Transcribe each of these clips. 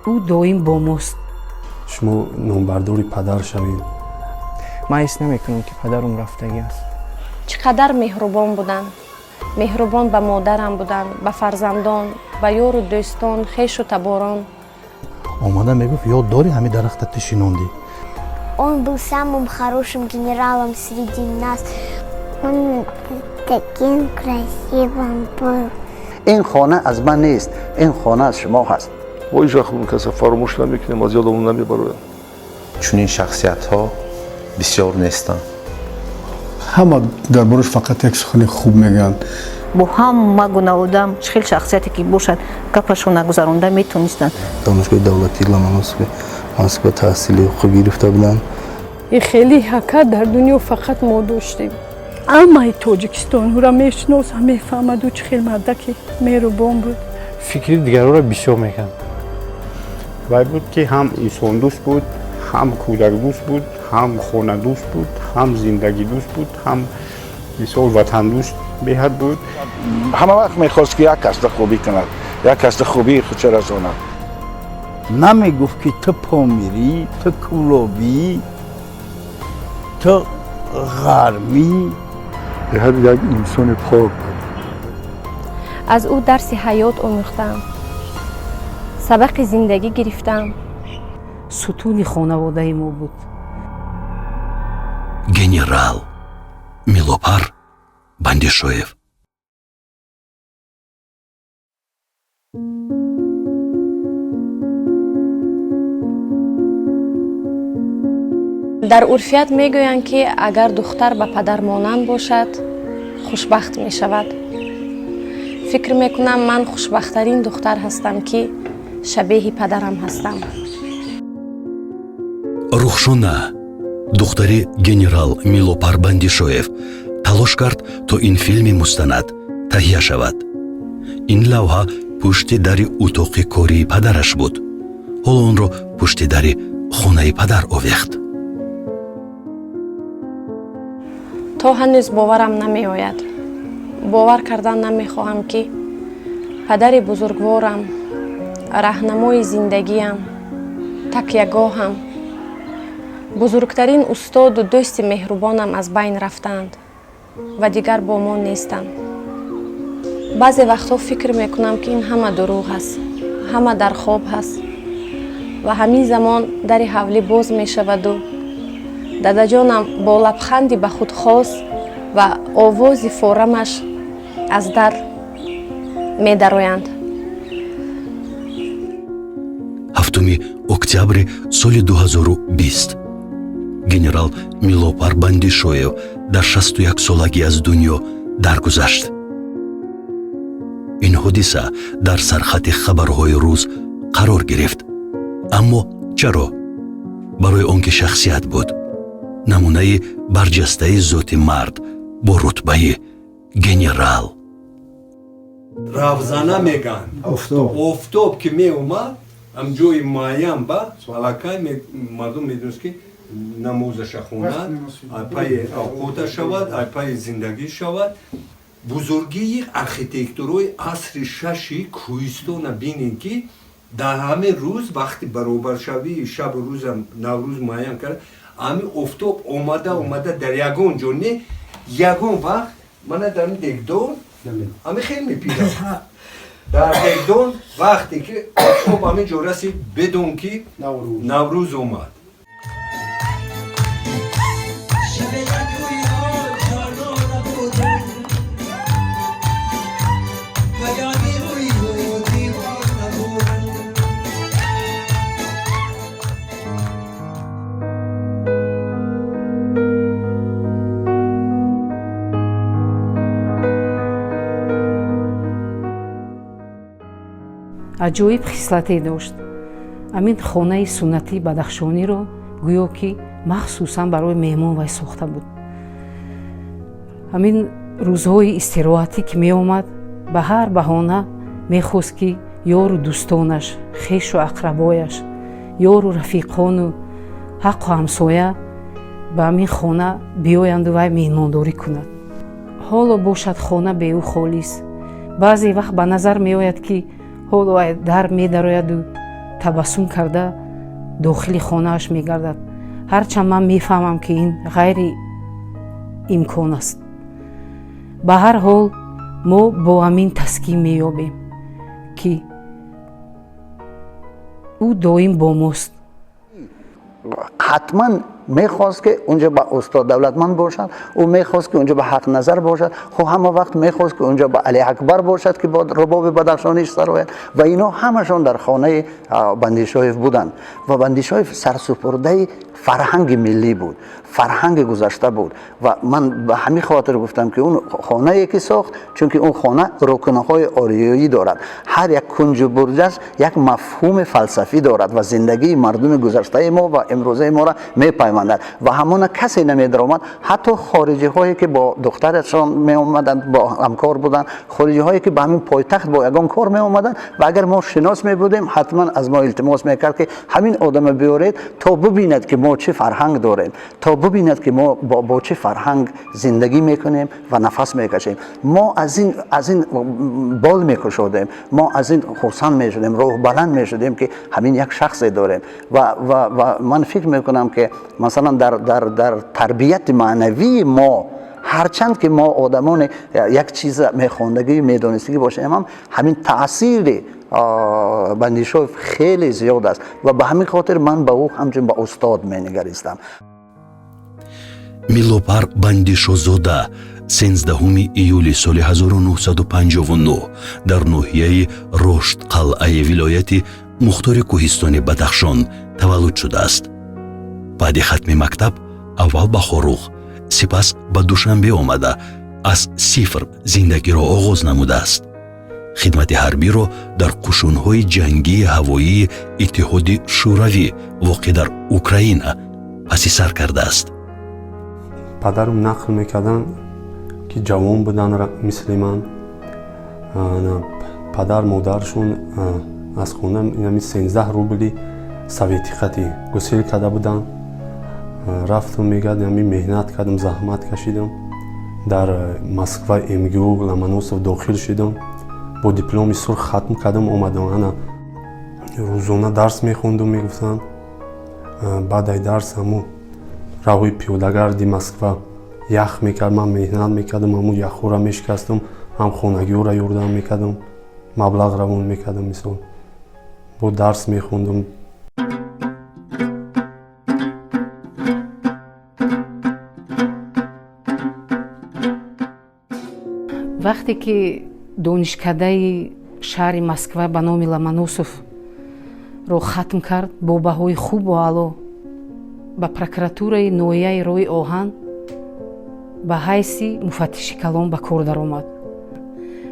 ӯ доим бо мост. шумо номбардори падар шавед. ман ҳис намекунам ки падарам рафтагӣ аст. чӣ қадар меҳрубон буданд. меҳрубон ба модарам буданд, ба фарзандон, ба ёру дӯстон, хешу таборон. омада мегуфт ёд дори ҳамин дарахта ты шинонди. Он был самым хорошим генералом среди нас. Он таким красивым был. این خانه از من نیست، این خانه از شما هست. ما هیچ وقت اون کسی فراموش نمیکنیم، از یادمون نمیبره. چون این شخصیت ها بسیار نیستن. همه دربارش فقط یک سخن خوب میگن. با همه گونه آدم خیلی شخصیتی که باشد گپشون نگذرانده میتونستن. دانشگاه دولتی لاماسکو تحصیلی خوب گرفته بودن. این خیلی حقیقت در دنیا فقط ما داشتیم. اما تاجیکستان را میشناسم، میفهمد او چه خیلی مردکی مهربان بود. فکری دیگران را بیشتر میکرد. وای بود که هم انسان دوست بود، هم کودک دوست بود، هم خانه دوست بود، هم زندگی دوست بود، هم بسیار وطن دوست بهت بود. همه وقت میخواست که یک کس خوبی کند، یک کس خوبی خودش رساند. نمیگفت که تو پامیری، تو کلابی، تو غرمی. هر یک انسان پاک بود. از او درس حیات آموختم. سبق زندگی گرفتم. ستون خانواده ما بود. گنرال میلوپار باندیشویف. در عرفیت میگویند که اگر دختر به پدر مانند باشد خوشبخت می شود. فکر میکنم من خوشبختترین دختر هستم که شبیه پدرم هستم. رخشونا دختری گنرال میلوپار باندیشویف تلاش کرد تا این فیلم مستند تهیه شود. این لوحه پشت در اتاق کاری پدرش بود. حالا آن را پشت در خانه پدر آویخت. تا هنوز باورم نمی آید. باور کردن نمی خواهم که پدر بزرگوارم، راهنمای زندگیم، تکیه‌گاهم، بزرگترین استاد و دوست مهربانم از بین رفتند و دیگر با ما نیستند. بعضی وقتا فکر میکنم که این همه دروغ است، همه در خواب هست و همین زمان در حولی باز می شود و دادا جانم با لبخندی به خود خواست و آواز فورمش از در می درآیند. 7 октября соли 2020 генерал Милопар Бандишоев дар 61 солагӣ аз дунё даргузашт. ин ҳодиса дар сархати хабарҳои рӯз қарор гирифт. аммо чаро? барои он ки шахсият буд, намунаи барҷастаи зоти мард бо рутбаи генерал. равзана меган офтоб ки меомад ам ҷои муайян ба фалакай мардум медонст ки намозаша хонад, айпаи авқота шавад, айпаи зиндагӣ шавад. бузургии архитектурои асри шаши кӯҳистона бинед ки дар ҳамин рӯз вақти баробаршавии шабу рӯзам наврӯз муайян кард, ҳамин офтоб омада дар ягон ҷо не ягон вақт мана дар дегдон ҳамин хел мепирад. дар дегдон вақте ки офтоб ҳамин ҷо расид бедон ки наврӯз омад. аҷоиб хислате дошт. амин хонаи суннатии бадахшониро гӯё ки махсусан барои меҳмон вай сохта буд. амин рӯзҳои истироҳатӣ ки меомад, ба ҳар баҳона мехост ки ёру дӯстонаш, хешу ақрабояш, ёру рафиқону ҳаққу ҳамсоя ба амин хона биёянду вай меҳмондорӣ кунад. ҳоло бошад хона беӯ холис. баъзе вақт ба назар меояд ки ҳоло дар медарояду табассум карда дохили хонааш мегардад. ҳарчанд ман мефаҳмам ки ин ғайри имкон аст. ба ҳар ҳол мо бо ҳамин таскин меёбем ки ӯ доим бо мост. حتما میخواست که اونجا با استاد دولتمند باشد او میخواست که اونجا با حق نظر باشد خب همه وقت میخواست که اونجا با علی اکبر باشد که با رباب بدخشانیش سر آید و اینا همشون در خانه بندی شایف بودند و بندی شایف سرسپرده فرهنگ ملی بود، فرهنگ گذشته بود و من به همین خاطر گفتم که اون خانه یکی ساخت چون که اون خانه رکنهای آریایی دارد، هر یک کنج و برجش یک مفهوم فلسفی دارد و زندگی مردم گذشته ما و امروزه ما را میپیوندد و همون کسی نمیدرآمد. حتی خارجی هایی که با دخترشان می اومدند با همکار بودند، خارجی هایی که به همین پایتخت با یگان کار می اومدند و اگر ما شناس می بودیم حتما از ما التماس میکرد که همین آدم بیارید تا ببیند که ما چه فرهنگ داریم، تا ببیند که ما با چه فرهنگ زندگی میکنیم و نفس میکشیم. ما از این بال میکشودیم، ما از این خرسند میشدیم، روح بلند میشدیم که همین یک شخصی داریم و من فکر میکنم که مثلا در تربیت معنوی ما هرچند که ما آدمان یک چیز میخواندگی میدانستگی باشیم هم همین تاثیر بندی شایف خیلی زیاد است و به همین خاطر من به او همچنین به استاد مینگریستم. милопар бандишозода 13 июли соли 1959 дар ноҳияи рошт қалъаи вилояти мухтори кӯҳистони бадахшон таваллуд шудааст. баъди хатми мактаб аввал ба хорух, сипас ба душанбе омада аз сифр зиндагиро оғоз намудааст. хидмати ҳарбиро дар қушунҳои ҷангии ҳавоии иттиҳоди шӯравӣ воқеъ дар Украина паси сар кардааст. падарам нақл мекарданд ки ҷавон будан мисли ман падар модаршон аз хона 13 рубли совети хати гусел карда буданд. рафтам мегӯяд меҳнат кардам, заҳмат кашидам, дар Москва МГУ Ломоносов дохил шудам, бо дипломи сурх хатм кардам, омадам. ана рӯзона дарс мехондам, мегуфтанд баъдаи дарс ҳамун раҳои пиёдагарди Москва ях мекард, ман меҳнат мекардам, ҳамун яхҳоро мешикастам, ҳам хонагиҳоро ёрдам мекардам, маблағ равон мекардам, мисол бо дарс мехондам. вақте ки донишкадаи шаҳри Москва ба номи Ломоносов ро хатм кард, бо баҳои хубу аъло ба прокуратураи ноҳияи роҳи оҳан ба ҳайси муфаттиши калон ба кор даромад.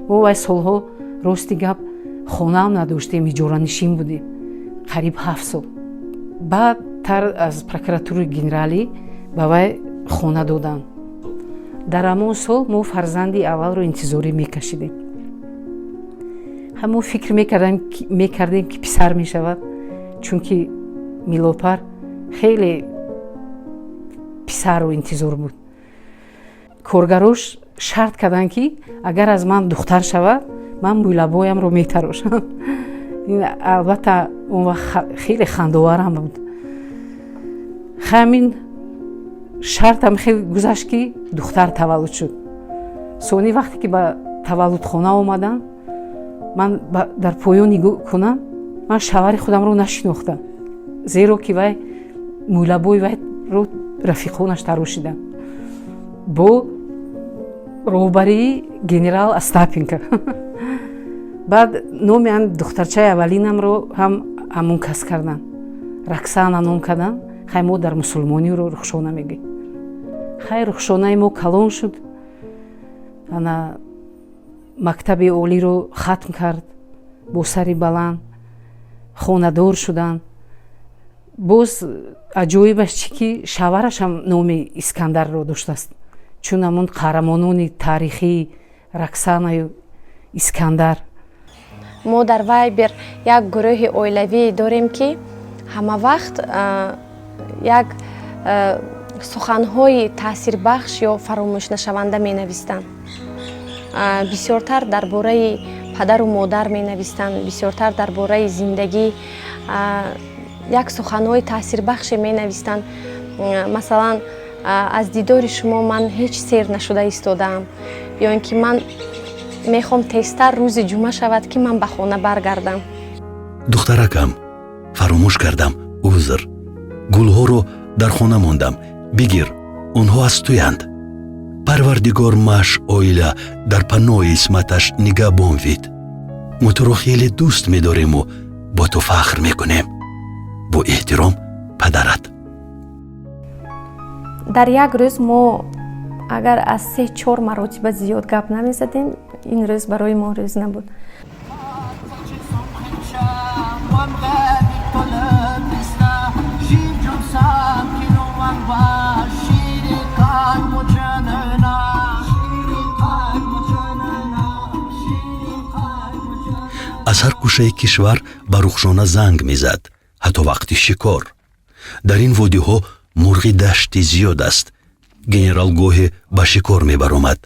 мо вай солҳо рости гап хонаам надоштем, иҷоранишин будем қариб 7 сол. баъд тар аз прокуратураи генералӣ ба вай хона доданд. дар ҳамон сол мо фарзанди аввалро интизорӣ мекашидем. ҳамо фикр мекардем ки писар мешавад, чунки милопар хеле писарро интизор буд. коргарош шарт карданд ки агар аз ман духтар шавад, ман мӯйлабоямро метарошам. албатта он вақт хеле хандоварам буд. ҳамин шартам хеле гузашт ки духтар таваллуд шуд. сони вақте ки ба таваллудхона омадам, ман дар поёни кунам ман шавари худамро нашинохтам, зеро ки вай мӯйлабои вайро рафиқонаш тарошиданд бо роҳбарии генерал Остапенко. баъд номи духтарчаи аввалинамро ҳам ҳамон кас карданд, Роксана ном карданд. хай мо дар мусулмониро рухшона мегӯем. хай рухшонаи мо калон шуд. ана мактаби олиро хатм кард, бо сари баланд хонадор шуданд. боз аҷоибаш чӣ ки шаварашам номи Искандарро доштааст, чун ҳамон қаҳрамонони таърихии Роксанаю Искандар. мо дар Вайбер як гурӯҳи оилавӣ дорем ки ҳама вақт як суханҳои таъсирбахш ё фаромӯшнашаванда менавистанд. бисёртар дар бораи падару модар менавистанд, бисёртар дар бораи зиндагӣ як суханҳои таъсирбахше менавистанд. Масалан, аз дидори шумо ман ҳеҷ сер нашуда истодаам, ё ин ки ман мехоҳам тезтар рӯзи ҷумъа шавад ки ман ба хона баргардам. духтаракам, фаромӯш кардам, узр. гулҳоро дар хона мондам. бигир, онҳо аз туянд. парвардигор маш оила дар паноҳи исматаш нигаҳбон вид. мо туро хеле дӯст медориму бо ту фахр мекунем. бо эҳтиром, падарат. дар як рӯз мо агар аз 3-4 маротиба зиёд гап намезадем, ин рӯз барои мо рӯз набуд. аз ҳар кӯшаи кишвар ба рухшона занг мезад, ҳатто вақти шикор. дар ин водиҳо мурғи дашти зиёд аст. генерал гоҳе ба шикор мебаромад.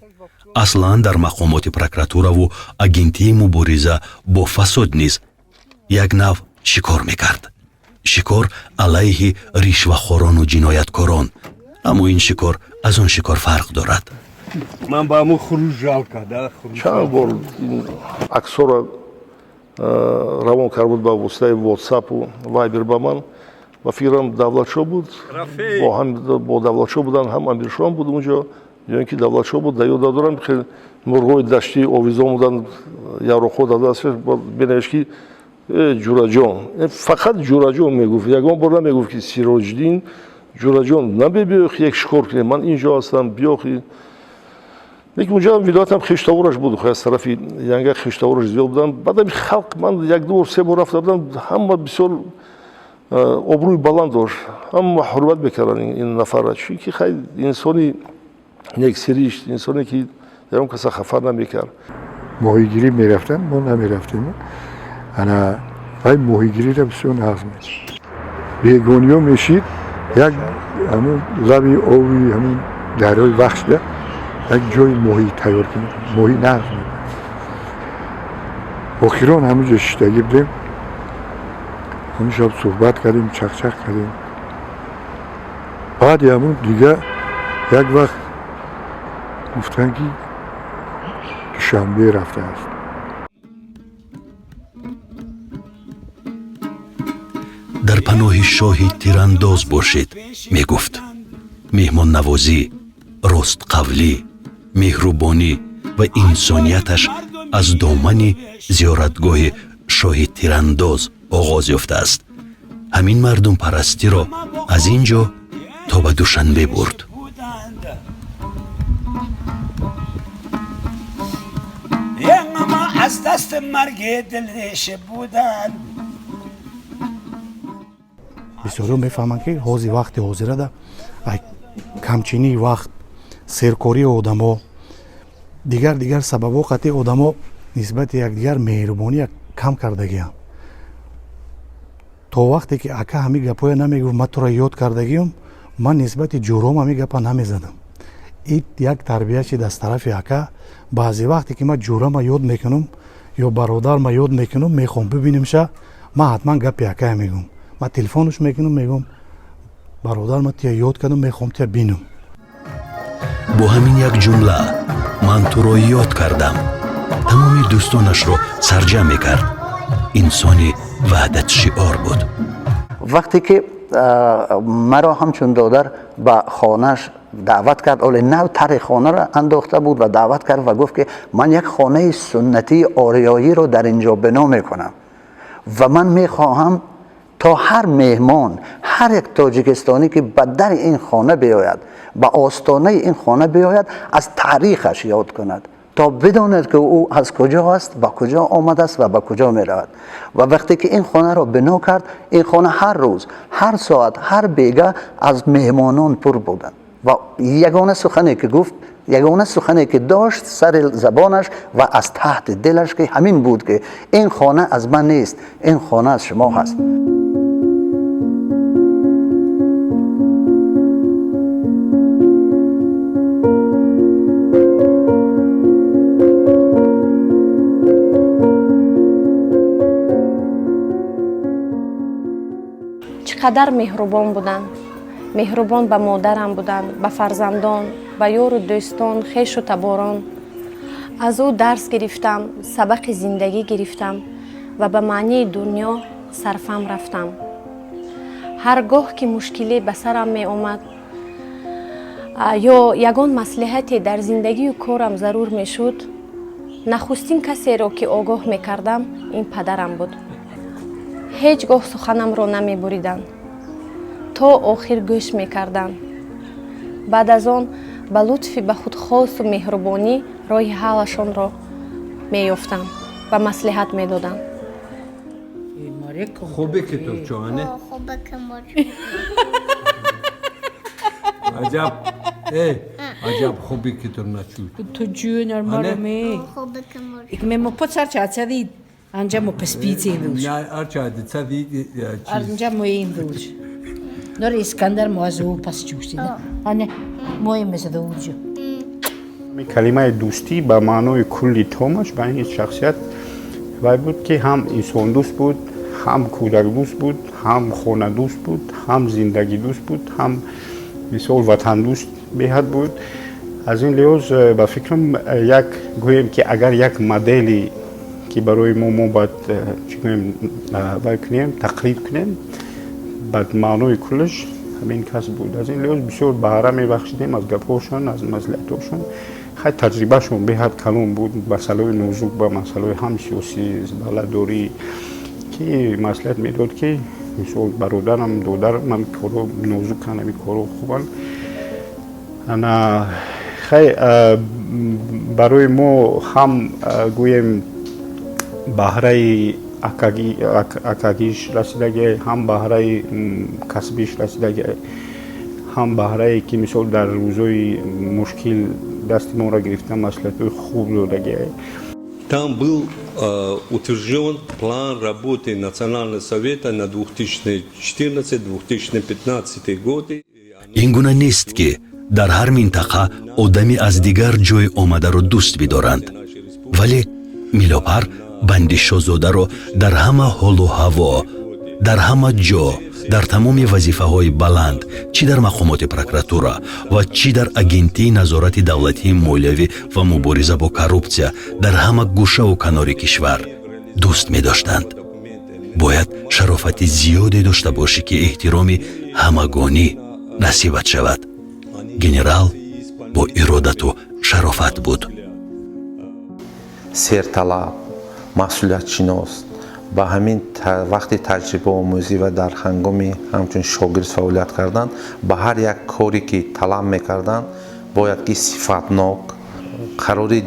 аслан дар мақомоти прокуратураву агентии мубориза бо фасод низ як нав шикор мекард. шикор алайҳи ришвахӯрону ҷинояткорон. аммо ин шикор аз он шикор фарқ дорад. ман ба аму хуруҷ жалка да. чанд бор аксора равон кард буд ба воситаи вотсапу вайбер ба ман. ва фикрам давлатшо буд, бо давлатшо будан, ҳам амиршон буд унҷо, ё ин ки давлатшо буд. дар ёд дорам мурғои дашти овизон будан, яроқҳо давлат бинавиш ки ҷураҷон, фақат ҷураҷон мегуфт. ягон бор намегуфт ки сироҷдин ҷураҷон набебиёх як шикор кунем, ман инҷо ҳастам, биёхи. лекин унҷа вилоятам хештавораш буд, аз тарафи янга хештавораш зиёд будан. баъдам халқ, ман 1-2 бор рафта будам, ҳама бисёр обрӯи баланд дошт, ҳама ҳурмат мекарданд ин нафарра, чунки хай инсони нексиришт, инсоне ки ягон каса хафа намекард. моҳигирӣ мерафтам, мо намерафтем. ана вай моҳигириро бисёр нағз мекард. бегониё мешид, як ҳамун лаби оби ҳамун дарёи вахшда як ҷои моҳӣ тайёр кунем, моҳӣ нағз мекард. охирон ҳамунҷо шиштагӣ будем. ҳамун шаб суҳбат кардем, чақчақ кардем. баъди ҳамун дигар як вақт гуфтанд ки душанбе рафтааст. дар паноҳи шоҳи тирандоз бошед, мегуфт. меҳмоннавозӣ, ростқавлӣ, меҳрубонӣ ва инсонияташ аз домани зиёратгоҳи шоҳи тирандоз оғоз ёфтааст. ҳамин мардумпарастиро аз ин ҷо то ба душанбе бурд. аз даст марги дилреши буданд. бисёриё мефаҳманд ки ҳози вақти ҳозирада камчинии вақт, серкории одамо, дигар сабабҳо қатъи одамо нисбати якдигар меҳрубонӣ кам кардагиам. то вақте ки ака ҳамин гапоя намегуфт, ман туро ёд кардагиам, ман нисбати ҷӯром ҳамин гапа намезадам. ин як тарбия шид аз тарафи ака. баъзе вақте ки ман ҷӯрама ёд мекунам ё бародарма ёд мекунам, мехоҳам бибинем ша, ман ҳатман гапи акая мегӯм. ман телефонаш мекунам, мегӯм бародарма тия ёд кардам, мехоҳам тия бинам. бо ҳамин як ҷумла ман туро ёд кардам тамоми дӯстонашро сарҷам мекард. инсони ваҳдатшиор буд. вақте ки маро ҳамчун додар ба хонаш даъват кард, оле нав тари хонаро андохта буд ва даъват кард ва гуфт ки ман як хонаи суннатии ориёиро дар инҷо бино мекунам ва ман мехоҳам то ҳар меҳмон, ҳар як тоҷикистонӣ ки ба дари ин хона биёяд, ба остонаи ин хона биёяд, аз таърихаш ёд кунад, то бидонад ки ӯ аз куҷо аст, ба куҷо омадааст ва ба куҷо меравад. ва вақте ки ин хонаро бино кард, ин хона ҳар рӯз, ҳар соат, ҳар бега аз меҳмонон пур буданд. ва ягона сухане ки гуфт, ягона сухане ки дошт сари забонаш ва аз таҳти дилаш ки ҳамин буд ки ин хона аз ман нест, ин хона аз шумо ҳаст. қадар меҳрубон буданд. меҳрубон ба модарам буданд, ба фарзандон, ба ёру дӯстон, хешу таборон. аз ӯ дарс гирифтам, сабақи зиндагӣ гирифтам ва ба маънии дунё сарфам рафтам. ҳар гоҳ ки мушкиле ба сарам меомад ё ягон маслиҳате дар зиндагию корам зарур мешуд, нахустин касеро ки огоҳ мекардам ин падарам буд. ҳеҷ гоҳ суханамро намебуриданд, то охир гӯш мекарданд. баъд аз он ба лутфи ба худ хосу меҳрубонӣ роҳи ҳаллашонро меёфтам ва маслиҳат медоданд. خوبه که تو چانه عجب عجب خوبه که تو نچود تو جونر مرمی ik me mo pocar čacadit anja mo pespici induč arčadi cadid anja mo induč nor iskandar mo azu pas чуштida ane moje mezduju کلمه دوستی به معنای کلی تامش به این شخصیت وای بود که هم انسان دوست بود، هم کودک دوست بود، هم خانه دوست بود، هم زندگی دوست بود، هم مثال وطن دوست بهت بود. از این لحاظ به فکرم یک گویم که اگر یک مدلی که برای ما باید وای کنیم تقلید کنیم بعد معنای کلش همین کس بود. از این لحاظ بسیار بهره میبخشیدیم از گپ‌هاشون، از مصلحت‌هاشون. خیلی تجربهشون بهت کلان بود، مسئله نازک با مسئله هم سیاسی بلداری که مصلحت میداد که مثال برادرم دادرم من کارو نازک کنم این کارو خوبن. انا خیلی برای ما هم گویم بهره اکاگیش رسیدگی، هم بهره کسبیش رسیدگی، هم بهره که مثال در روزهای مشکل دست ما را گرفتن مسئلات خوب دادگی. Там был утвержден план работы Национального совета на 2014-2015 годы. ин гуна нест ки дар ҳар минтақа одами аз дигар ҷой омадаро дӯст бидоранд, вале милопар банди шозодаро дар ҳама ҳолу ҳаво, дар ҳама ҷо, дар тамоми вазифаҳои баланд, чӣ дар мақомоти прокуратура ва чӣ дар агентии назорати давлатии молиявӣ ва мубориза бо коррупсия дар ҳама гӯшаву канори кишвар дӯст медоштанд. бояд шарофати зиёде дошта бошӣ ки эҳтироми ҳамагонӣ насибат шавад. генерал бо иродату шарофат буд. серталаб, масъулиятшинос, ба ҳамин вақти таҷрибаомӯзӣ ва дар ҳангоми ҳамчун шогирд фаъолият кардан ба ҳар як коре ки талаб мекарданд бояд ки сифатнок қарори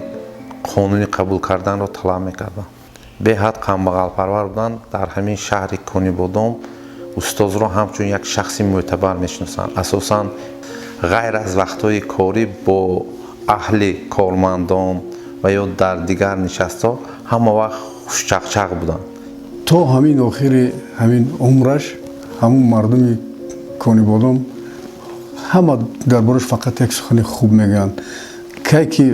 қонунӣ қабул карданро талаб мекарданд. беҳад қамбағалпарвар буданд. дар ҳамин шаҳри Конибодом устозро ҳамчун як шахси мӯътабар мешиносанд. асосан ғайр аз вақтҳои корӣ бо аҳли кормандон ва ё дар дигар нишастҳо ҳама вақт хушчақчақ буданд. то ҳамин охири ҳамин умраш ҳамун мардуми Конибодом ҳама дар бораш фақат як сухани хуб мегӯянд. кай ки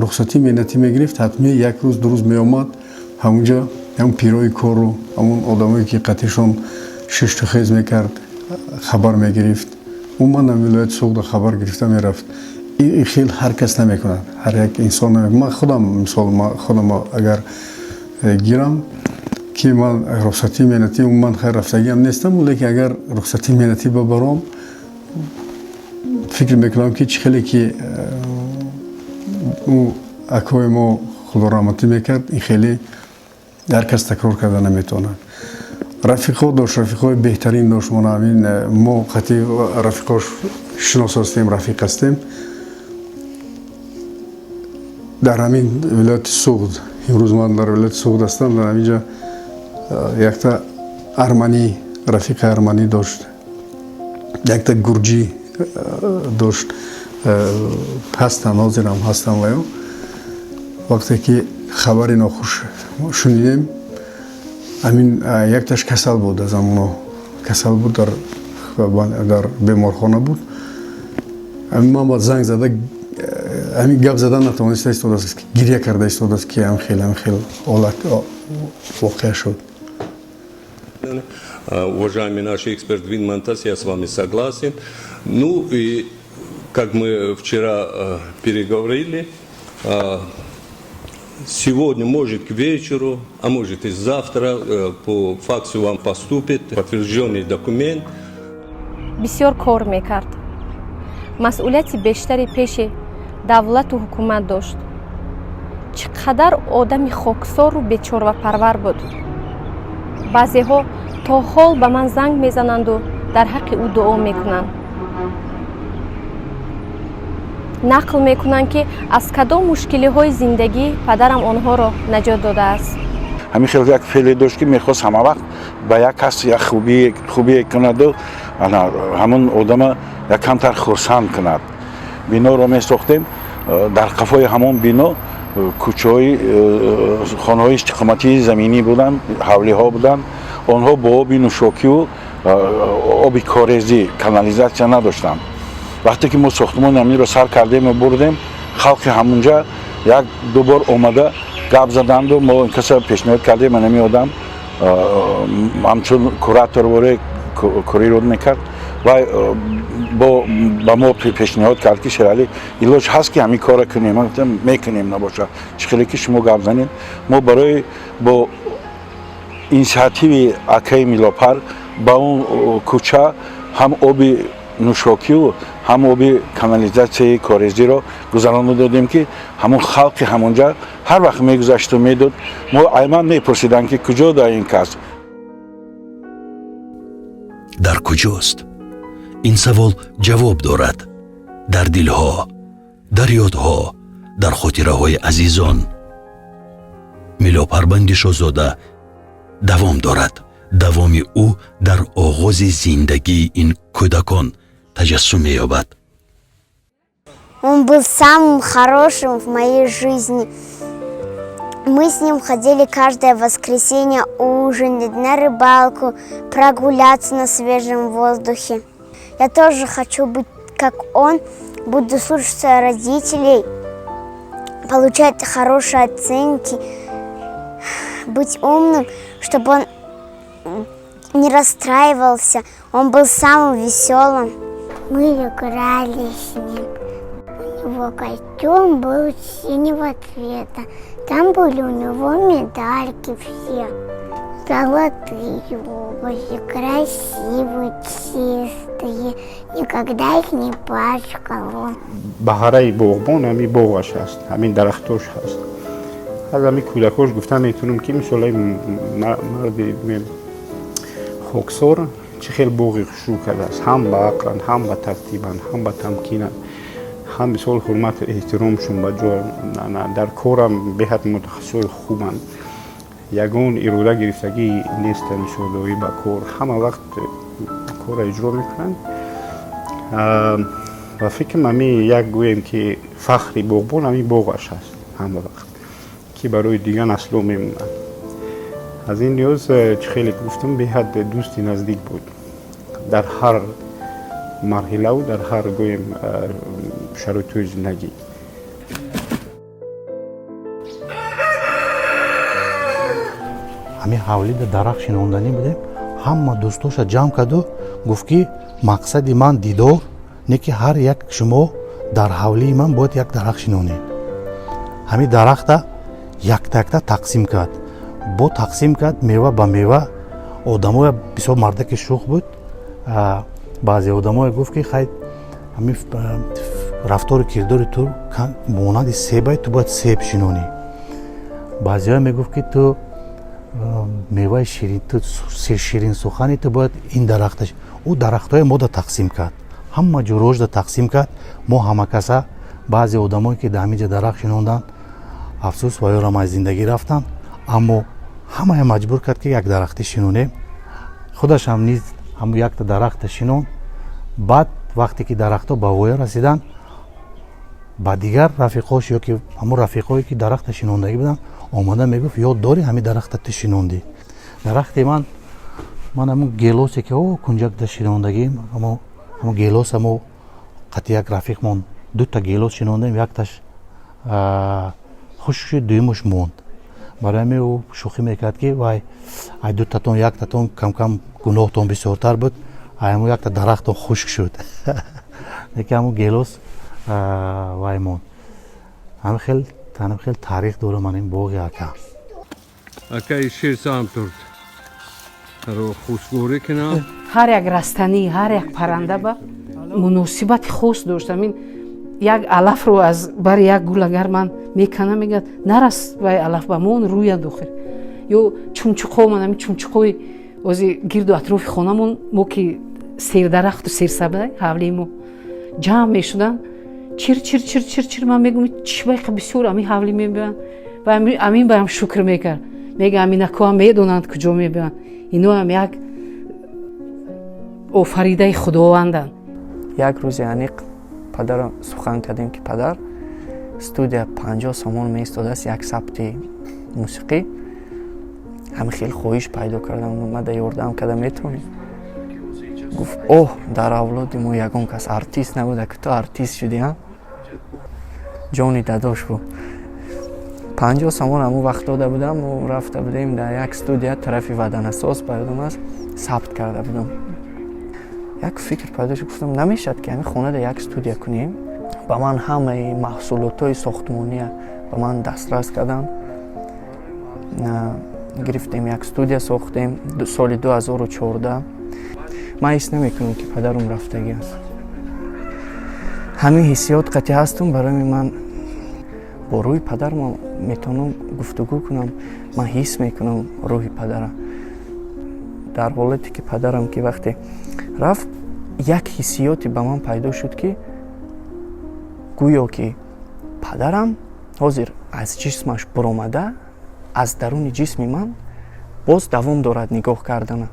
рухсатӣ менатӣ мегирифт ҳатмӣ як рӯз ду рӯз меомад ҳамунҷа ҳамун пирои кору ҳамун одамое ки қатъишон шишту хез мекард хабар мегирифт. умуман ам вилояти суғда хабар гирифта мерафт. ин хел ҳар кас намекунад, ҳар як инсон намекунад. ман худам мисол худам агар гирам ки ман рухсатӣ менатӣ умуман хай рафтагиам нестам, лекин агар рухсатӣ менатӣ бабаром фикр мекунам ки чӣ хеле ки акои мо худо раҳматӣ мекард ин хеле ҳар кас такрор карда наметавонад. рафиқо дошт, рафиқои беҳтарин дошт. мо қатъи рафиқош шинос ҳастем, рафиқ ҳастем. дар ҳамин вилояти суғд имрӯз ман дар вилояти суғд ҳастам. дар ҳаминҷа якта арманӣ, рафиқи арманӣ дошт, якта гурҷӣ дошт. ҳастанд, ҳозирам ҳастанд. ва ё вақте ки хабари нохуш шунидем, ҳамин якташ касал буд, аз ҳамуно касал буд, дар беморхона буд. ман ба занг зада ҳамин гап зада натавониста истодааст, гирья карда истодааст ки ҳамин хел ҳолат воқеъ шуд. Уважаемый наш эксперт Винмантас, я с вами согласен. Ну и как мы вчера переговорили, сегодня, может, к вечеру, а может и завтра по факсу вам поступит подтвержденный документ. бисёр кор мекард. масъулияти бештари пеши давлату ҳукумат дошт. чӣ қадар одами хоксору бечорвапарвар буд. баъзеҳо то ҳол ба ман занг мезананду дар ҳаққи ӯ дуо мекунанд. нақл мекунанд ки аз кадом мушкилиҳои зиндагӣ падарам онҳоро наҷот додааст. ҳамин хел як феъле дошт ки мехост ҳама вақт ба як кас як хубие кунаду ҳамон одама як камтар хурсанд кунад. биноро месохтем, дар қафои ҳамон бино кӯчаҳои хонаҳои истиқоматии заминӣ буданд, ҳавлиҳо буданд. онҳо бо оби нӯшокиву оби корезӣ, канализатсия надоштанд. вақте ки мо сохтмони ҳаминро сар кардему бурдем, халқи ҳамунҷа як ду бор омада гап заданду мо ин каса пешниҳод кардем ҳамин одам ҳамчун куратор боре курируд мекард ва ба мо пешниҳод кард ки шерали илоҷ ҳаст ки ҳамин кора кунем. ман гуфтам мекунем, набоша чӣ хеле ки шумо гап занед. мо барои бо инициативи акаи Милопар ба он кӯча ҳам оби нӯшокиву ҳам оби канализатсияи корезиро гузарону додем ки ҳамон халқи ҳамонҷа ҳар вақт мегузашту медод. мо айман мепурсиданд ки куҷо да ин кас. дар куҷост? ин савол ҷавоб дорад. дар дилҳо, дар ёдҳо, дар хотираҳои азизон. Милопарбанди Шозода давом дорад. давоми ӯ дар оғози зиндагии ин кӯдакон таҷассум меёбад. Он был самым хорошим в моей жизни. Мы с ним ходили каждое воскресенье ужинать, на рыбалку, прогуляться на свежем воздухе. Я тоже хочу быть как он, буду слушаться родителей, получать хорошие оценки, быть умным, чтобы он не расстраивался. Он был самым веселым. Мы играли с ним. У него костюм был синего цвета. Там были у него медальки все. Золотые обувь, красивые, чистые. Никогда их не пачкал он. баҳараи боғбон ҳамин боғаш ҳаст, ҳамин дарахтош ҳаст. аз ҳамин кӯдакош гуфта метавонам ки мисолаи марди хоксор чӣ хел боғи хушрӯ кардааст. ҳам ба ақланд, ҳам ба тартибанд, ҳам ба тамкинанд, ҳам мисол ҳурмат эҳтиромшон ба ҷо, дар корам беҳад мутахассисои хубанд. ягон ирода гирифтагӣ нест мисолдорӣ ба кор. ҳама вақт корро иҷро мекунанд. ва фикрам ҳамин як гӯем ки фахри боғбон ҳамин боғаш ҳаст ҳама вақт ки барои дигар наслҳо мемонад. аз ин лиҳоз чӣ хеле гуфтам беҳад дӯсти наздик буд дар ҳар марҳилаву дар ҳар гӯем шароитҳои зиндагӣ. ҳамин ҳавлида дарахт шинонданӣ будем, ҳама дӯстоша ҷамъ карду гуфт ки мақсади ман дидор не ки ҳар як шумо дар ҳавлии ман бояд як дарахт шинонед. ҳамин дарахта якта тақсим кард. бо тақсим кард мева ба мева. одамоя бисёр мардаки шух буд. баъзе одамоя гуфт ки хай ҳамин рафтору кирдори ту монанди себай, ту бояд себ шинонӣ. баъзеҳоя мегуфт ки ту меваи ширин, ту ширин сухани ту бояд ин дарахта. ӯ дарахтҳои мода тақсим кард, ҳама ҷо рожда тақсим кард. мо ҳама каса баъзе одамое ки дар ҳаминҷа дарахт шинонданд афсӯс ва ёрам аз зиндагӣ рафтанд, аммо ҳамая маҷбур кард ки як дарахтӣ шинонем. худаш ҳам низ ҳамон якта дарахта шинон. баъд вақте ки дарахтҳо ба воя расиданд, ба дигар рафиқош ё ки ҳамон рафиқое ки дарахта шинондагӣ буданд омада мегуфт ёд дорӣ ҳамин дарахта ту шинондӣ. дарахти ман ҳамон гелосе ки кунҷакда шинондагим, ҳамон гелос ҳамо қати як рафиқмон дута гелос шинондем, якташ хушк шуд, дуюмаш монд. барои ҳамин ӯ шӯхӣ мекард ки вай ай ду татон як татон камкам гуноҳтон бисёртар буд, ҳамун якта дарахтон хушк шуд. Лекин ҳамун гелос вай монд. ҳамин хел таърих дорам ҳамин боғи ака. Акаи шер сам турд. Ро хусгӯрӣ кунам. ҳар як растанӣ, ҳар як парранда ба муносибати хос дошт. Ҳамин як алафро аз бари як гул агар ман меканам, мегӯяд нарас вай алаф ба мон рӯя дохир. Ё чумчуқо, ман ҳамин чумчуқои ози гирду атрофи хонамон мо ки сердарахту серсабза ҳавлимо ҷамъ мешудан, чир ман мегӯям чибайқа бисёр ҳамин ҳавлӣ мебиёнд ва ҳамин барам шукр мекард. Мега аминакоам медонанд куҷо мебиёнд. Ино ҳам як офаридаи худованданд. як рӯзи аниқ падарам сухан кардем ки падар студия 50 сомон меистодааст як сабти мусиқӣ. ҳамин хеле хоҳиш пайдо кардам, омада ёрдам карда метавонӣ. Гуфт оҳ, дар авлоди мо ягон кас артист набуда ки ту артист шудӣ. ҷони дадош бу 50 сомон ҳамун вақт дода будам. мо рафта будем дар як студия тарафи ваданасоз бародам аст, сабт карда будам. як фикр пайдо шуд, гуфтам намешад ки ҳамин хонада як студия кунем. ба ман ҳамаи маҳсулотҳои сохтмония ба ман дастрас карданд. гирифтем як студия сохтем соли 2014. ман ҳис намекунам ки падарам рафтагӣ аст. ҳамин ҳиссиёт қати ҳастум. барои ман бо рӯҳи падарам метавонам гуфтугӯ кунам. ман ҳис мекунам рӯҳи падара. дар ҳолате ки падарам ки вақте рафт, як ҳиссиёте ба ман пайдо шуд ки гӯё ки падарам ҳозир аз ҷисмаш баромада аз даруни ҷисми ман боз давом дорад нигоҳ кардана.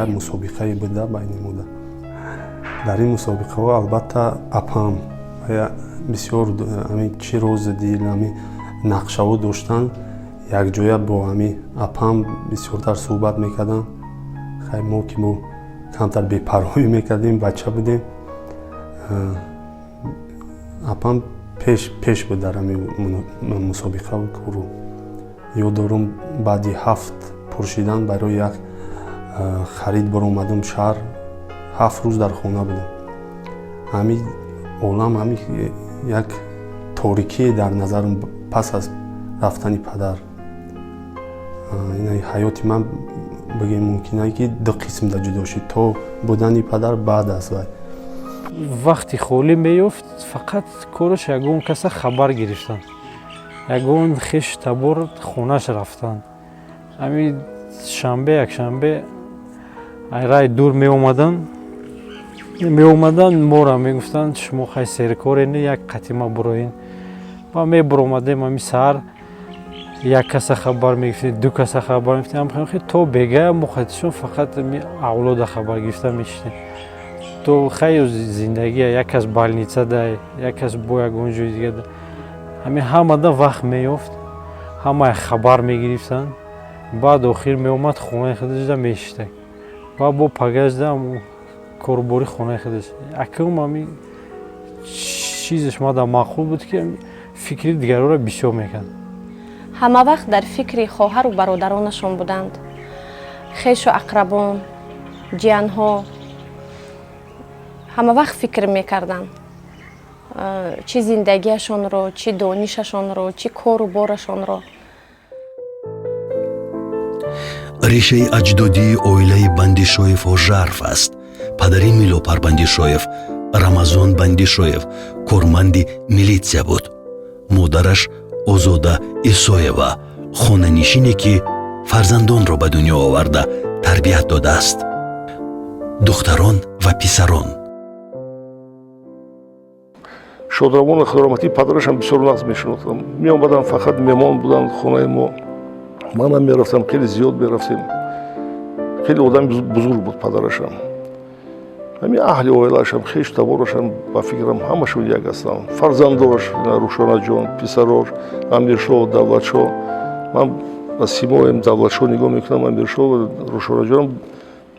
як мусобиқае буда байни муда. дар ин мусобиқаҳо албатта апам бисёр ҳамин чӣ рози дил ҳамин нақшаҳо доштанд. якҷоя бо ҳамин апам бисёртар суҳбат мекардам. хай мо ки мо камтар бепарвоӣ мекардем, бача будем. апам пеш буд дар ҳамин мусобиқаҳо куру. ёддорам баъди 7 пуршидан барои як харид баромадам шаҳр. 7 рӯз дар хона будам. ҳамин олам ҳамин як торикие дар назарам пас аз рафтани падар. ҳаёти ман бигем мумкинае ки ду қисмда ҷудо шуд, то будани падар баъд аз вай. вақти холӣ меёфт, фақат кораш ягон каса хабар гирифтан, ягон хеш табор хонаш рафтан. ҳамин шанбе якшанбе айрай дур меомадан мора мегуфтанд шумо хай серкорене як қатима буроин. ва мебуромадем ҳамин саҳар як каса хабар мегирифтем, ду каса хабар мегирифтем. то бегая мухатишон фақат авлода хабар гирифта мешидем. то хай зиндагия як кас балница дай, як кас бо ягон ҷои дига да. ҳамин ҳамада вақт меёфт, ҳамаи хабар мегирифтанд. баъд охир меомад хонаи худашда мешитак. ва бо пагажда корбори хонаи худаш. акам ҳамин чизаш мада маъқул буд ки фикри дигарора бисёр мекард. ҳама вақт дар фикри хоҳару бародаронашон буданд. хешу ақрабон, ҷиянҳо ҳама вақт фикр мекарданд. чӣ зиндагиашонро, чӣ донишашонро, чӣ кору борашонро. решаи аҷдодии оилаи Бандишоевҳо жарф аст. падари Милопар Бандишоев Рамазон Бандишоев корманди милитсия буд. модараш Озода Исоева хонанишине ки фарзандонро ба дунё оварда тарбият додааст. духтарон ва писарон шодравон худорамати падарашам бисёр нағз мешунохтам. Меомадам фақат меҳмон буданд хонаи мо. Манам мерафтам, хеле зиёд мерафтем. Хеле одами бузург буд падарашам. Ҳамин аҳли оилаашам, хеш таборашам ба фикрам ҳамашон як ҳастанд. Фарзандош Рӯшонаҷон, писарош Амиршо, Давлатшо. Ман ба симоям Давлатшо нигоҳ мекунам, Амиршо ва Рӯшонаҷонам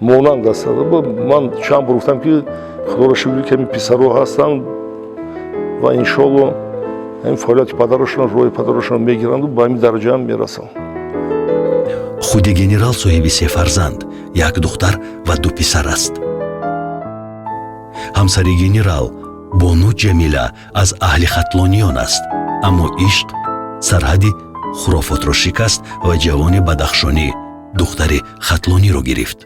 монанд ҳастанд. Ман чанд бор гуфтам ки худоро шукр ки ҳамин писаро ҳастанд ва иншоалло ҳамин фаъолияти падарашон, роҳи падарашон мегиранду ба ҳамин дараҷа ҳам мерасанд. худи генерал соҳиби се фарзанд, як духтар ва ду писар аст. ҳамсари генерал Бону Ҷамила аз аҳли хатлониён аст, аммо ишқ сарҳади хурофотро шикаст ва ҷавони бадахшонӣ духтари хатлониро гирифт.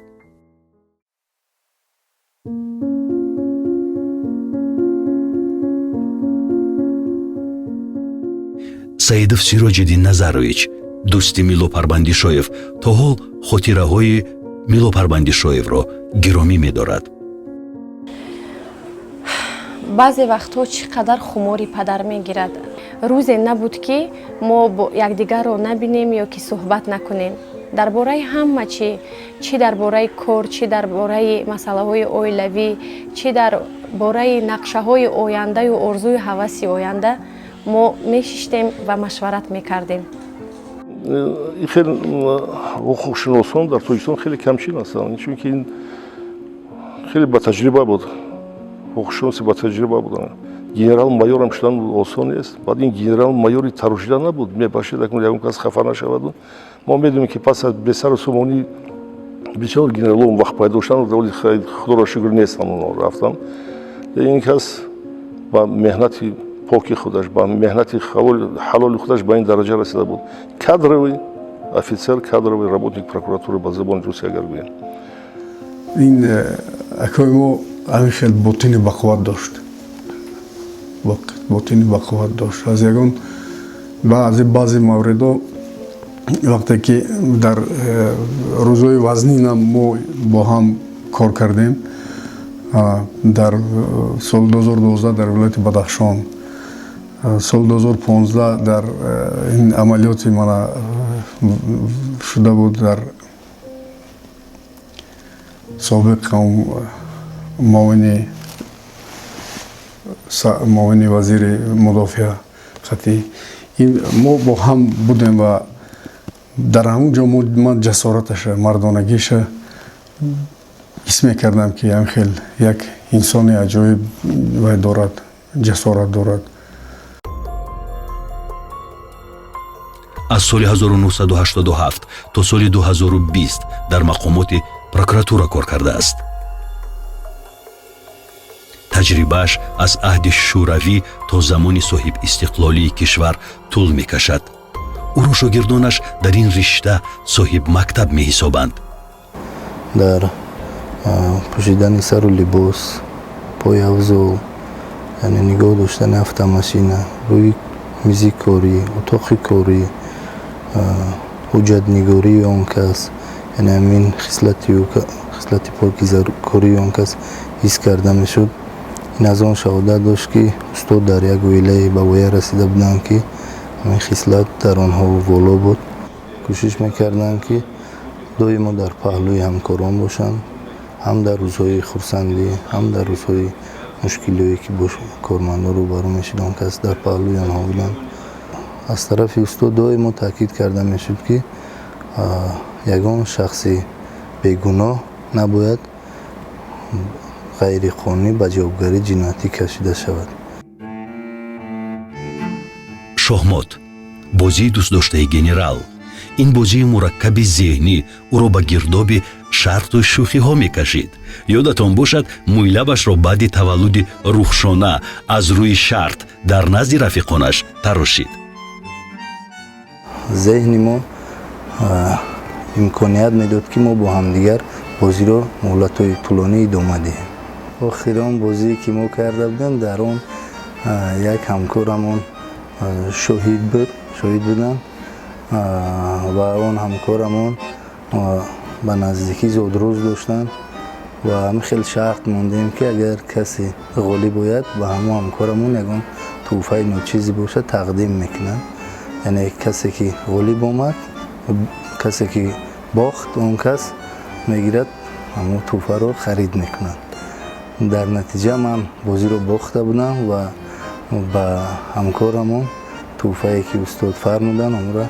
Саидов Сироҷиддин Назарович, дӯсти Милло Парбандишоев, то ҳол хотираҳои Милло Парбандишоевро гиромӣ медорад. баъзе вақтҳо чӣ қадар хумори падар мегирад. рӯзе набуд ки мо якдигарро набинем ё ки суҳбат накунем дар бораи ҳама чӣ дар бораи кор, чӣ дар бораи масъалаҳои оилавӣ, чӣ дар бораи нақшаҳои ояндаю орзуи ҳаваси оянда мо мешиштем ва машварат мекардем. хеле ҳуқуқшиносон дар Тоҷикистон хеле камчин ҳастанд, чунки ин хеле батаҷриба буд. ҳуқуқшиноси батаҷриба буданд. Генерал-майорам шудан осон нест. Баъд ин генерал-майори тарушида набуд, мебахшед ягон кас хафа нашаваду. Мо медонем ки пас аз Бесар Усмонӣ бисёр генералон вақт пайдо шуданд, вале худоро шукр нестанд онҳо рафтанд. Ин кас ба меҳнати поки худаш, ба меҳнати ҳалоли худаш ба ин дараҷа расида буд. Кадровый офитсер, кадровый работник прокуратуры ба забони русия агар гӯям. ин акои мо ҳамеша ботини бақувват дошт. Ботини бақувват дошт. Аз ягон баъзе мавридо вақте ки дар рӯзҳои вазнина мо бо ҳам кор кардем, дар соли 2012 дар вилояти Бадахшон, соли 2015 дар ин амалиёти мана шуда буд дар собиқ муовини вазири мудофиа хатӣ. Мо бо ҳам будем ва дар ҳамун ҷо ман ҷасораташа, мардонагиша ҳис мекардам ки ҳам хел як инсони аҷоиб вай дорад, ҷасорат дорад. аз соли 1987 то соли 2020 дар мақомоти прокуратура кор кардааст. таҷрибааш аз аҳди шӯравӣ то замони соҳибистиқлолии кишвар тӯл мекашад. ӯро шогирдонаш дар ин ришта соҳибмактаб меҳисобанд. дар пӯшидани сару либос, появзол, яъне нигоҳ доштани автомашина, рӯи мизи корӣ, утоқи корӣ, ҳуҷҷатнигории он кас, яъне ҳамин хислати покизакории он кас ҳис карда мешуд. ин аз он шаҳодат дошт ки устод дар як оилае ба воя расида буданд ки ҳамин хислат дар онҳо воло буд. кӯшиш мекарданд ки доимо дар паҳлӯи ҳамкорон бошанд, ҳам дар рӯзҳои хурсандӣ, ҳам дар рӯзҳои мушкилие ки бо кормандон рӯбарӯ мешуд, он кас дар паҳлӯи онҳо буданд. аз тарафи устод доимо таъкид карда мешуд ки ягон шахси бегуноҳ набояд ғайриқонунӣ ба ҷавобгарӣ ҷиноятӣ кашида шавад. шоҳмот, бозии дӯстдоштаи генерал. ин бозии мураккаби зеҳнӣ ӯро ба гирдоби шарту шӯхиҳо мекашид. ёдатон бошад, мӯйлабашро баъди таваллуди Рухшона аз рӯи шарт дар назди рафиқонаш тарошид. зеҳни мо имконият медод ки мо бо ҳамдигар бозиро муҳлатҳои тӯлонӣ идома диҳем. охири он бозие ки мо карда будем, дар он як ҳамкорамон шоҳид буданд ва он ҳамкорамон ба наздикӣ зодрӯз доштанд و همه خیلی شخص موندیم که اگر کسی غالب باید و همه همکارمون یکم توفه نو چیزی باشه تقدیم میکنن. یعنی کسی که غالب اومد کسی که باخت اون کس میگیرد همون توفه رو خرید میکنن. در نتیجه من بازی رو باخته بودم و با همکارمون توفه‌ای که استاد فرمودن اون را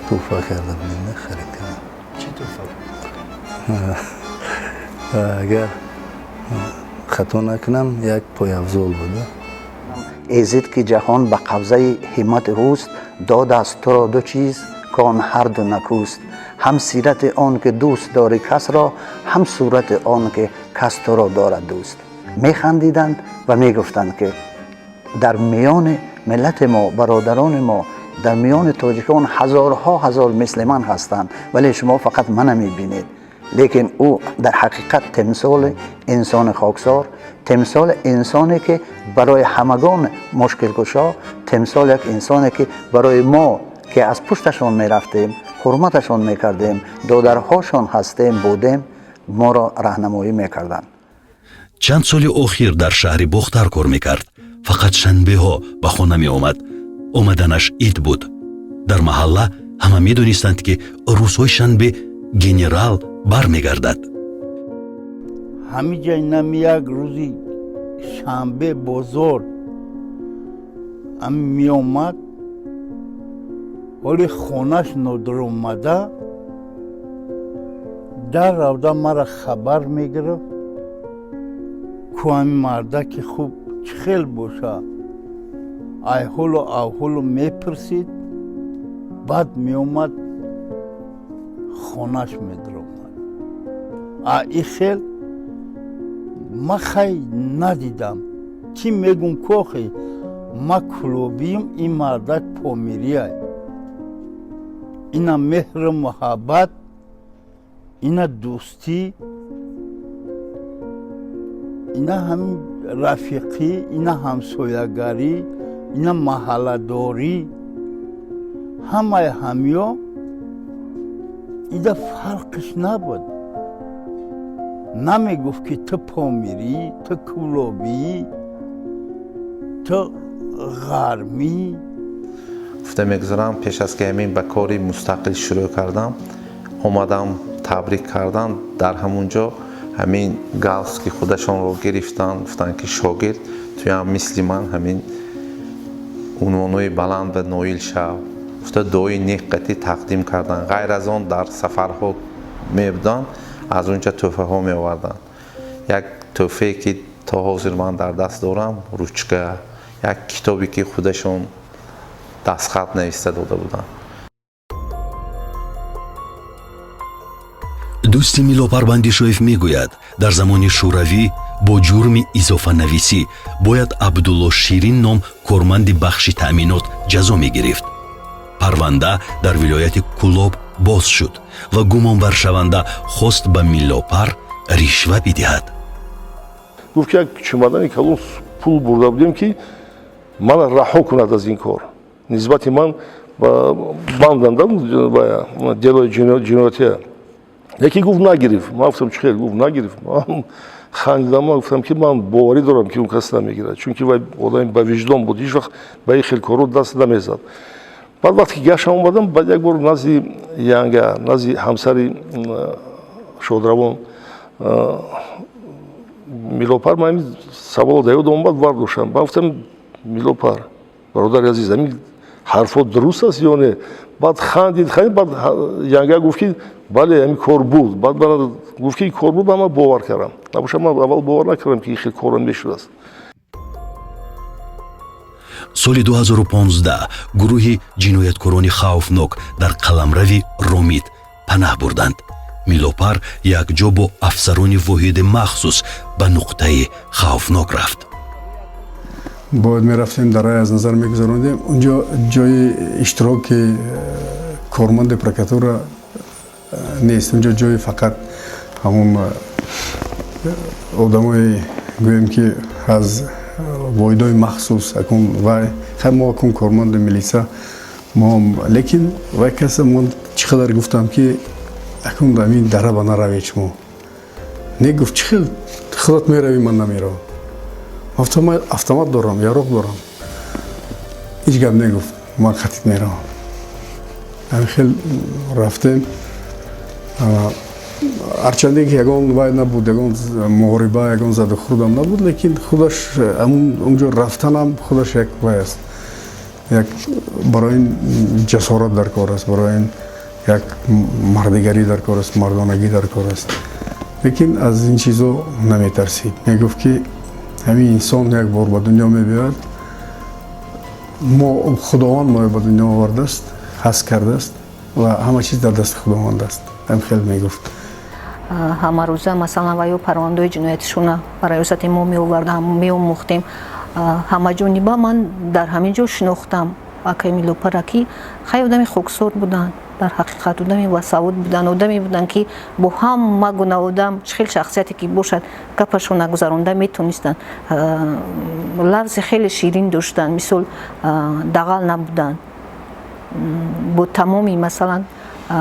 توفه کرده بودیم خرید کردم. چی توفه؟ اگر خطا نکنم یک پای افضل بوده. ایزد که جهان به قبضه همت اوست، داد است تو را دو چیز که آن هر دو نکوست. هم سیرت آن که دوست داری کس را، هم صورت آن که کس تو را دارد دوست. میخندیدند و میگفتند که در میان ملت ما، برادران ما، در میان تاجیکان هزارها هزار مثل من هستند ولی شما فقط من میبینید. لیکن او در حقیقت تمثال انسان خاکسار، تمثال انسانی که برای همگان مشکل کشا، تمثال یک انسانی که برای ما که از پشتشان میرفتیم، حرمتشان میکردیم، دادرهاشان هستیم بودیم، ما را راهنمایی میکردند. چند سال اخیر در شهر بختر کار میکرد. فقط شنبه ها به خانه می آمد. آمدنش عید بود. در محله همه می دونستند که روزهای شنبه گنرال بر می گردد. همه جای نمی یک روزی شنبه بزرگ می آمد ولی خونش ندر اومده در روده مرا خبر می گرفت که همین مرده که خوب خیل باشه ایحول و اوحول می پرسید. بعد می اومد خونش می در اومد. ای خیل ما خیلی ندیدم که میگم کوخی ما کلوبیم این مردک پومیریه. اینا مهر محبت، اینا دوستی، اینا هم رفیقی، اینا همسایگری، اینا محله داری، همه همیا ایده فرقش نبود. نمیگفت که تو پامیری، تو کلوبی، تو غرمی. گفته میگذارم پیش از که همین به کاری مستقل شروع کردم اومدم تبریک کردن. در همونجا همین گالس که خودشان رو گرفتن گفتن که شاگرد توی هم مثل من همین عنوانوی بلند به نویل شو. گفته دوی نیقتی تقدیم کردن. غیر از آن در سفرها میبودن از اونجا توفه ها می آوردن. یک توفه که تا حاضر من در دست دارم روچکه، یک کتابی که خودشون دستخط نوشته داده بودن. دوستی میلوپار бандишоев میگوید در زمان شوروی با جرم اضافه نویسی باید عبدالله شیرین نام کارمند بخش تأمینات جزا میگرفت. پرونده در ولایت کولوب باز شد و گمانبر شونده خواست به میلوپار رشوه بدهد. گفت که یک چمدانی کلون پول برده بودیم که من رها کند از این کار. نسبت من با بندندم با дело جنایتی. یکی گفت نگرفت. من گفتم چه خیلی گفت نگرفت. من خندیدم و گفتم که من باوری دارم که اون کس نمیگیرد. چون که آدم با وجدان بود. هیچ وقت به این خیلی کارو دست نمیزد. بعد وقتی که گشتم اومدم بعد یک بار نزد ینگه نزد همسر شودروان میلوپار من سوال داده اومد ورداشتم. من گفتم میلوپار برادر عزیز همین حرفات درست است یا نه؟ بعد خندید بعد ینگه گفت که بله همین کار بود. بعد من گفت که این کار بود من باور کردم. نباشه من اول باور نکردم که این خیلی کارم میشد است. соли 2015 гурӯҳи ҷинояткорони хавфнок дар қаламрави ромид панаҳ бурданд. милопар якҷо бо афсарони воҳиди махсус ба нуқтаи хавфнок рафт. бояд мерафтем дар рай аз назар мегузаронидем. унҷо ҷои иштироки корманди прокуратура нест. унҷо ҷои фақат ҳамон одамои гӯем ки аз воҳидои махсус акун вай мо акун корманди милиса мо лекин вай каса мон чӣ қадар гуфтам ки акун дамин дара ба наравед шумо негуфт чӣ хел худат меравӣ ман намеравам автомат дорам яроқ дорам ҳеҷ гап негуфт ман қатъит меравам ҳамин хел рафтем ҳарчанде ки ягон вай набуд ягон муғориба ягон заду хурдам набуд лекин худаш онҷо рафтанам худаш як вай аст як барои ин ҷасорат дар кор аст барои ин як мардигарӣ дар кор аст мардонагӣ дар кор аст лекин аз ин чизо наметарсид мегуфт ки ҳамин инсон як бор ба дунё мебиёяд худованд моро ба дунё овардааст ҳаст кардааст ва ҳама чиз дар дасти худованд аст ҳам хел мегуфт ҳамарӯза масалан ва ё парвандаҳои ҷиноятишона ба раёсати мо меоварда меомӯхтем ҳамаҷониба ман дар ҳамин ҷо шинохтам акаи Милопара ки хеле одами хоксор буданд дар ҳақиқат одами басавод буданд одаме буданд ки бо ҳама гуна одам чӣ хел шахсияте ки бошад гапашона гузаронда метонистанд лафзи хеле ширин доштанд мисол дағал набуданд бо тамоми масалан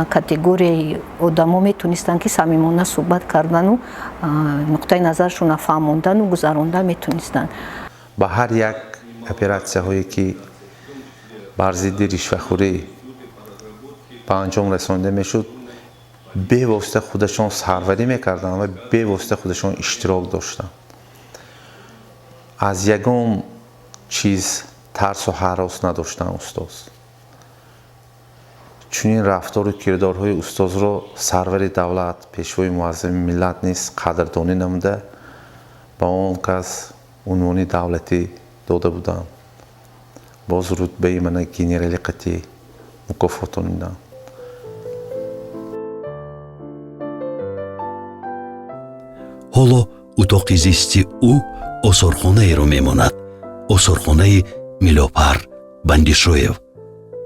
категорияи одамо метонистанд ки самимона суҳбат кардану нуқтаи назаршона фаҳмондану гузаронда метонистанд ба ҳар як оператсияҳое ки бар зидди ришвахӯрӣ ба анҷом расонида мешуд бевосита худашон сарварӣ мекарданд ва бевосита худашон иштирок доштанд аз ягон чиз тарсу ҳарос надоштанд устоз чунин рафтору кирдорҳои устозро сарвари давлат пешвои муаззами миллат низ қадрдонӣ намуда ба он кас унвони давлатӣ дода буданд боз рутбаи мана генералиқатӣ мукофотониданд ҳоло утоқи зисти ӯ осорхонаеро мемонад осорхонаи Милопар Бандишоев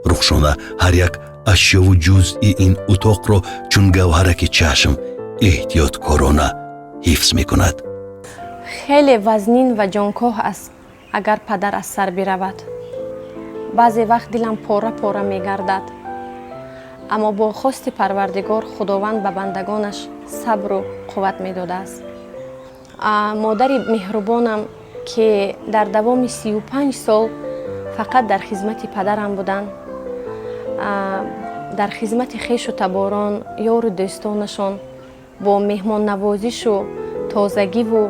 рухшона ҳар як ашёву ҷузъи ин утоқро чун гавҳараки чашм эҳтиёткорона ҳифз мекунад хеле вазнин ва ҷонкоҳ аст агар падар аз сар биравад баъзе вақт дилам пора пора мегардад аммо бо хости парвардигор худованд ба бандагонаш сабру қувват медодааст модари меҳрубонам ки дар давоми 35 сол фақат дар хизмати падарам буданд дар хизмати хешу таборон ёру дӯстонашон бо меҳмоннавозишу тозагиву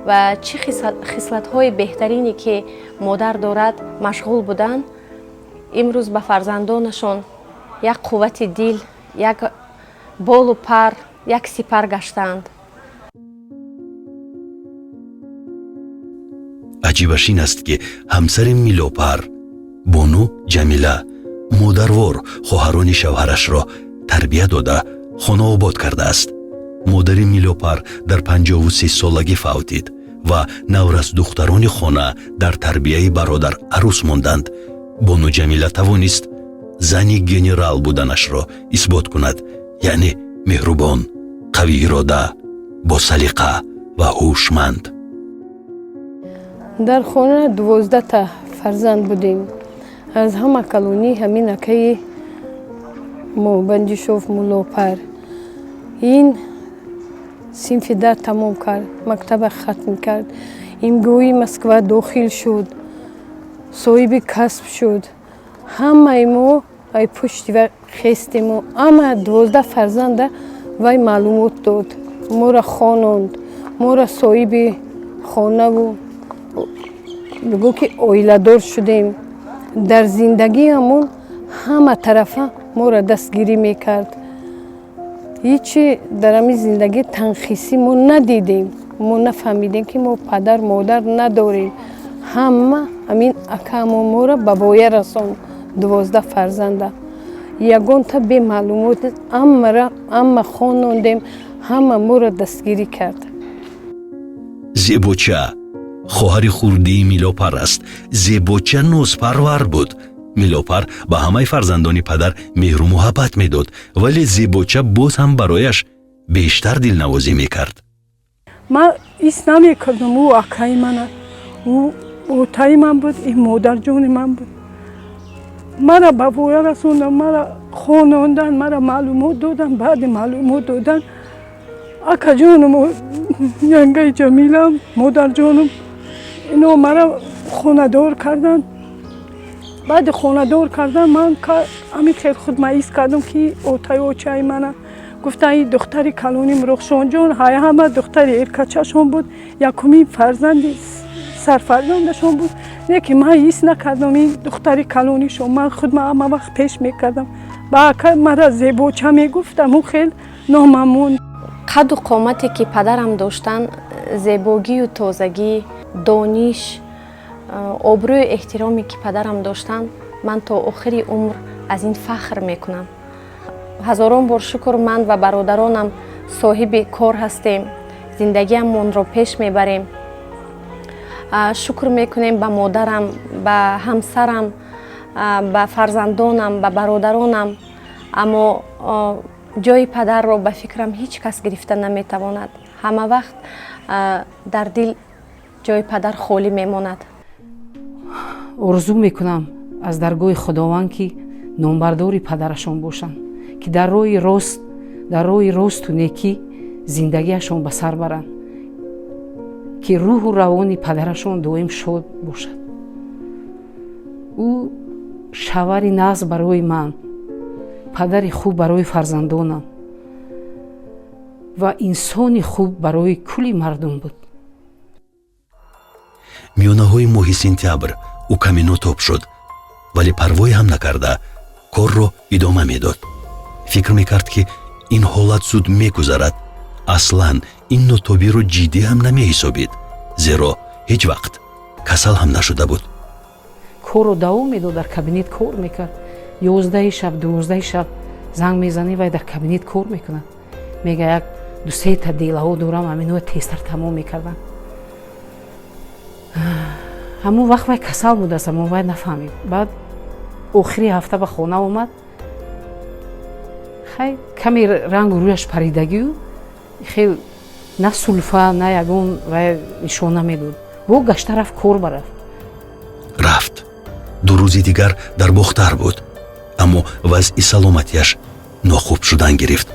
ва чӣ хислатҳои беҳтарине ки модар дорад машғул буданд имрӯз ба фарзандонашон як қуввати дил як болу пар як сипар гаштаанд аҷибаш ин аст ки ҳамсари Милопар Бону Ҷамила модарвор хоҳарони шавҳарашро тарбия дода хонаобод кардааст модари Милопар дар 53 солагӣ фавтид ва наврас духтарони хона дар тарбияи бародар арӯс монданд Бону Ҷамила тавонист зани генерал буданашро исбот кунад яъне меҳрубон қавиирода босалиқа ва ҳушманд дар хона 12 фарзанд будем аз ҳама калонӣ ҳамин акаи мо Бандишов Милопар ин синфи дар тамом кард мактаба хатм кард имгои Москва дохил шуд соҳиби касб шуд ҳамаи мо ай пушти ва хестему ама 12 фарзанда вай маълумот дод моро хононд моро соҳиби хонаву бигӯ ки оиладор шудем дар зиндагиамон ҳама тарафа моро дастгирӣ мекард ҳичи дар ҳамин зиндагӣ танқисӣ мо надидем мо нафаҳмидем ки мо падар модар надорем ҳама ҳамин акаамон моро ба воя расонд 12 фарзанда ягонта бемаълумот ҳама хонондем ҳама моро дастгирӣ кард зебоча хоҳари хурдии Милопар аст зебоча нозпарвар буд Милопар ба ҳамаи фарзандони падар меҳру муҳаббат медод вале зебоча боз ҳам барояш бештар дилнавозӣ мекард ман ҳис намекардам ӯ акаи ман аст ӯ отаи ман буд ин модарҷони ман буд мара ба воя расондам мара хононданд мара маълумот доданд баъди маълумот додан акаҷонуму янгаи ҷамилам модарҷонум ино мара хонадор карданд. баъди хонадор кардан ман ҳамин хел худ маъис кардам ки отаи очаи мана гуфтан ин духтари калоним рухшонҷон ҳама духтари эркачашон буд, якумин фарзанди сарфарзандашон буд. лекин ман ҳис накардам ин духтари калонишон. ман худ ҳама вақт пеш мекардам. ба ака мара зебоча мегуфтам, ӯ хел номамон. қадду қомате ки падарам доштанд, зебогию тозагӣ, дониш, обрӯю эҳтироме ки падарам доштанд, ман то охири умр аз ин фахр мекунам. ҳазорон бор шукр, ман ва бародаронам соҳиби кор ҳастем, зиндагиамонро пеш мебарем. шукр мекунем ба модарам, ба ҳамсарам, ба фарзандонам, ба бародаронам. аммо ҷои падарро ба фикрам ҳеҷ кас гирифта наметавонад. ҳама вақт дар дил ҷои падар холӣ мемонад. орзу мекунам аз даргоҳи худованд ки номбардори падарашон бошанд, ки дар роҳи росту некӣ зиндагиашон ба сар баранд, ки рӯҳу равони падарашон доим шод бошад. ӯ шавари нағз барои ман, падари хуб барои фарзандонам ва инсони хуб барои кулли мардум буд. миёнаҳои моҳи сентябр ӯ каме нотоб шуд, вале парвое ҳам накарда корро идома медод. фикр мекард ки ин ҳолат зуд мегузарад. аслан ин нотобиро ҷиддӣ ҳам намеҳисобид, зеро ҳеҷ вақт касал ҳам нашуда буд. корро давом медод, дар кабинет кор мекард. 11 шаб 12 шаб занг мезанӣ, вай дар кабинет кор мекунад. мега як 2-3 та делаҳо дорам, амино тезтар тамом мекардам. ҳамон вақт вай касал будааст, аммо вай нафаҳмид. баъд охири ҳафта ба хона омад. хай каме рангу рӯяш паридагию хел на сулфа на ягон вай нишон намедод. бо гашта рафт, кор барафт. рафт. 2 рӯзи дигар дар бохтар буд, аммо вазъи саломатиаш нохуб шудан гирифт.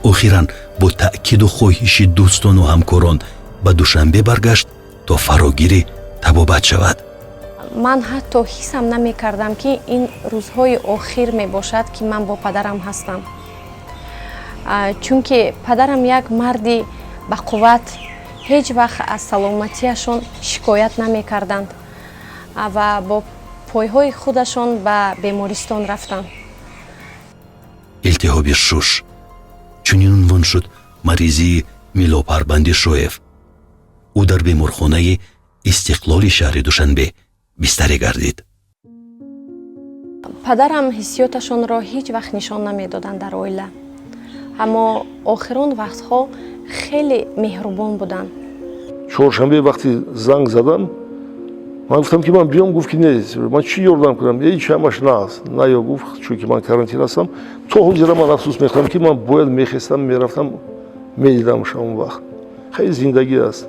охиран бо таъкиду хоҳиши дӯстону ҳамкорон ба душанбе баргашт то фарогирӣ табобат шавад. ман ҳатто ҳисам намекардам ки ин рӯзҳои охир мебошад ки ман бо падарам ҳастам. чунки падарам як марди бақувват, ҳеҷ вақт аз саломатиашон шикоят намекарданд ва бо пойҳои худашон ба бемористон рафтанд. илтиҳоби шуш. чунин унвон шуд маризии милопарбандишоев. ӯ дар беморхонаи истиқлоли шаҳри душанбе бистарӣ гардид. падарам ҳиссиёташонро ҳеҷ вақт нишон намедоданд дар оила, аммо охирон вақтҳо хеле меҳрубон буданд. чоршанбе вақти занг задам, ман гуфтам ки ман биём, гуфт ки не, ман чӣ ёрдам кунам, ҳамаш нағз наё, гуфт чунки ман карантин ҳастам. то ҳозира ман афсӯс мехӯрам ки ман бояд мехестам, мерафтам, медидамш ҳамон вақт. хеле зиндагӣ аст.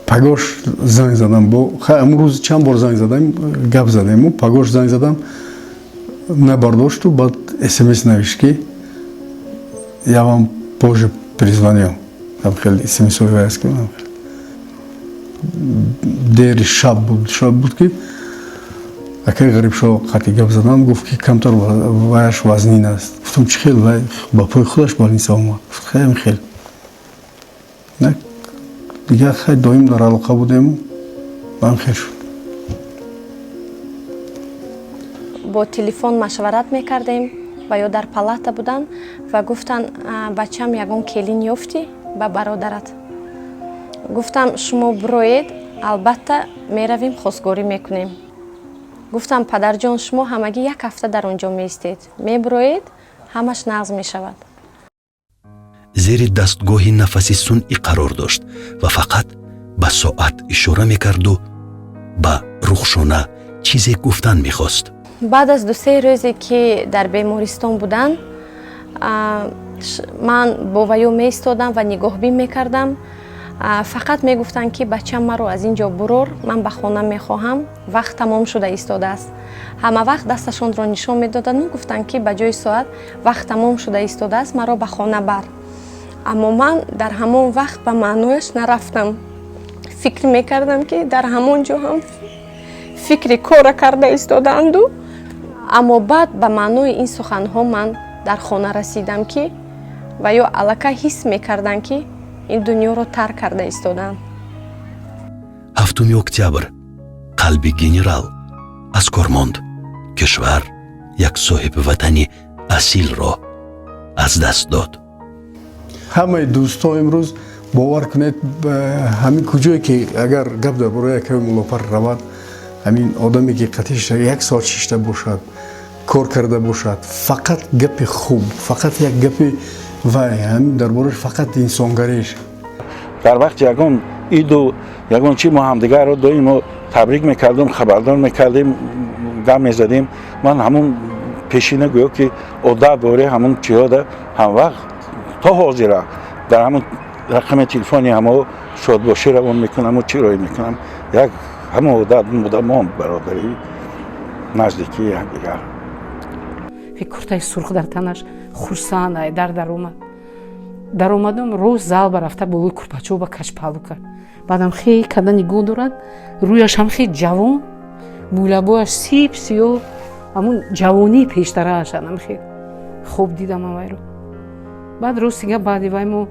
пагош занг задам, амрӯз чанд бор занг задам, гап задему, пагош занг задам, набардошту, баъд смс навишт ки я вам позже перезвоню. Там хеле смс-ои вай аст ки дери шаб буд ки акаи ғарибшо хати гап задам, гуфт ки камтар ваяш вазнин аст. гуфтам чӣ хел, вай ба пои худаш балниса омад. гуфт хеле хел. дигар хай доим дар алоқа будему, ман хел шуд. бо телефон машварат мекардем ва ё дар палата буданд ва гуфтанд бачам ягон келин ёфтӣ ба бародарат. гуфтам шумо бироед, албатта меравем, хосгорӣ мекунем. гуфтам падарҷон, шумо ҳамагӣ як ҳафта дар он ҷо меистед, мебироед, ҳамаш нағз мешавад. зери дастгоҳи нафаси сунъӣ қарор дошт ва фақат ба соат ишора мекарду ба рухшона чизе гуфтан мехост. баъд аз 2-3 рӯзе ки дар бемористон буданд, ман бо ваё меистодам ва нигоҳбин мекардам. фақат мегуфтанд ки бачам маро аз ин ҷо бурор, ман ба хона мехоҳам, вақт тамом шуда истодааст. ҳама вақт дасташонро нишон медоданд, гуфтанд ки ба ҷои соат вақт тамом шуда истодааст, маро ба хона бар. аммо ман дар ҳамон вақт ба маънояш нарафтам. фикр мекардам ки дар ҳамон ҷо ҳам фикри кора карда истоданду, аммо баъд ба маънои ин суханҳо ман дар хона расидам ки ва ё аллакай ҳис мекарданд ки ин дунёро тарк карда истоданд. 7 октябр қалби генерал аз кор монд. кишвар як соҳибватани асилро аз даст дод. ҳамаи дӯстон имрӯз бовар кунед ҳамин куҷое ки агар гап дар бораи якаи мулопар равад, ҳамин одаме ки қатиш як соат шишта бошад, кор карда бошад, фақат гапи хуб, фақат як гапи вай, ҳамин дар борааш фақат инсонгариш. дар вақти ягон иду ягон чи мо ҳамдигарро доимо табрик мекардем, хабардор мекардем, гап мезадем. ман ҳамун пешина гӯё ки одат бори ҳамун чиҳода ҳамвақт то ҳозира дар ҳамун рақами телефони ҳамо шодбошӣ равон мекунам ва чироӣ мекунам. як ҳамун одат буда монд бародарӣ, наздикии якдигар. куртаи сурх дар танаш хурсанд айдар даромадам роз залба рафта болои курпачо ба качпалу кард. баъдам хеле када нигоҳ дорад, рӯяш ҳам хеле ҷавон, мӯйлабояш сип сиёҳ, ҳамун ҷавонии пештарааш анам хеле хуб дидам вайро. баъд ростига баъди вай мо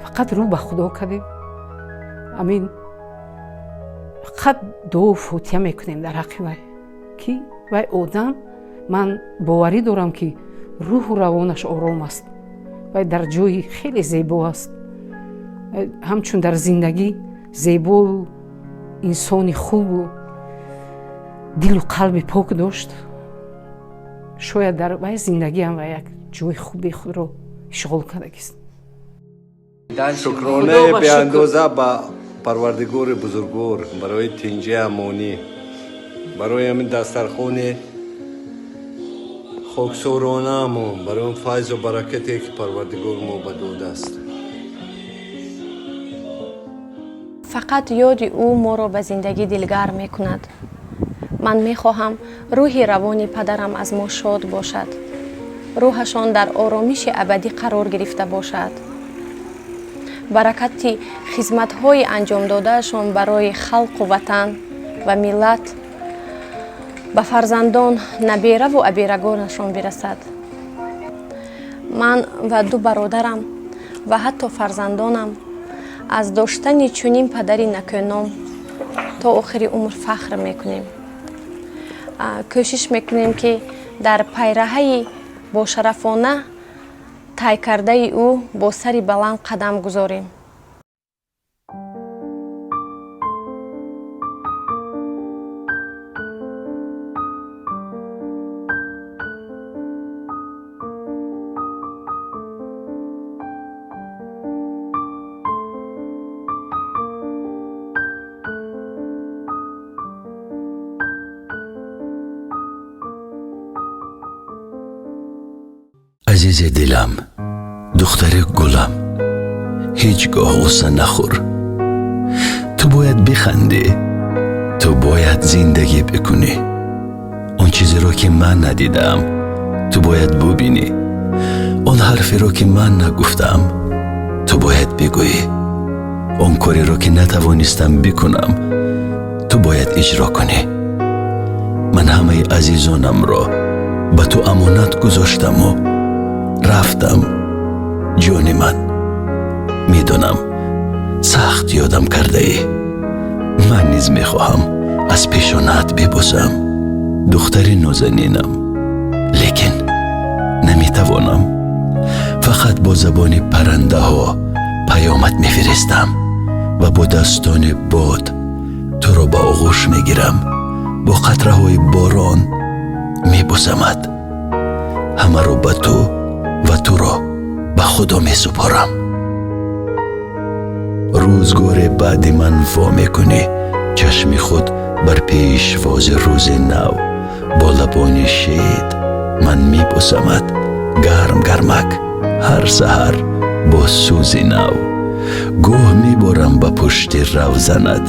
фақат рӯ ба худо кардем, амин фақат дуо фотиҳа мекунем дар ҳаққи вай ки вай одам, ман боварӣ дорам ки рӯҳу равонаш ором аст, вай дар ҷои хеле зебо аст, ҳамчун дар зиндагӣ зебою инсони хубу дилу қалби пок дошт. шояд дар вай зиндагӣ ҳам вай як ҷои хуби худро ишғол кардагист. шукронаи беандоза ба парвардигори бузургвор барои тинҷи амонӣ, барои ҳамин дастархони хоксоронаамон, барои он файзу баракате ки парвардигор мо ба додааст. фақат ёди ӯ моро ба зиндагӣ дилгар мекунад. ман мехоҳам рӯҳи равони падарам аз мо шод бошад, рӯҳашон дар оромиши абадӣ қарор гирифта бошад. баракати хизматҳои анҷомдодаашон барои халқу ватан ва миллат ба фарзандон, набираву абирагонашон бирасад. ман ва ду бародарам ва ҳатто фарзандонам аз доштани чунин падари накӯном то охири умр фахр мекунем. кӯшиш мекунем ки дар пайраҳаи бошарафона тай кардаи ӯ бо сари баланд қадам гузорем. азизи дилам, духтари гулам, ҳеҷ гоҳ ғусса нахӯр. ту бояд бихандӣ, ту бояд зиндагӣ бикунӣ. он чизеро ки ман надидаам, ту бояд бубинӣ. он ҳарферо ки ман нагуфтаам, ту бояд бигӯӣ. он кореро ки натавонистам бикунам, ту бояд иҷро кунӣ. ман ҳамаи азизонамро ба ту амонат гузоштаму рафтам. ҷони ман, медонам сахт ёдам кардаӣ. ман низ мехоҳам аз пешонаат бибусам, духтари нозанинам, лекин наметавонам. фақат бо забони паррандаҳо паёмат мефиристам ва бо дастони бод туро ба оғӯш мегирам. бо қатраҳои борон мебусамад. ҳамаро ба ту ва туро ба худо месупорам. рӯзгори баъди ман во мекунӣ, чашми худ бар пешвози рӯзи нав. бо лабони шед ман мебусамад, гарм гармак ҳар саҳар бо сӯзи нав. гоҳ меборам ба пушти равзанат,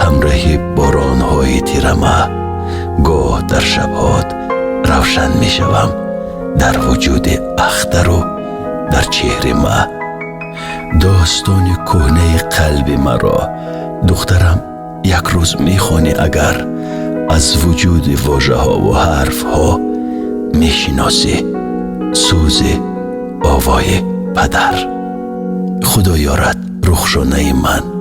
ҳамроҳи боронҳои тирама. гоҳ дар шабҳот равшан мешавам дар вуҷуди ахтару در چهره ما. داستان کهنه قلب مرا دخترم یک روز میخوانی اگر از وجود واژه ها و حرف ها میشناسی سوز آوای پدر. خدا یارد رخشانه من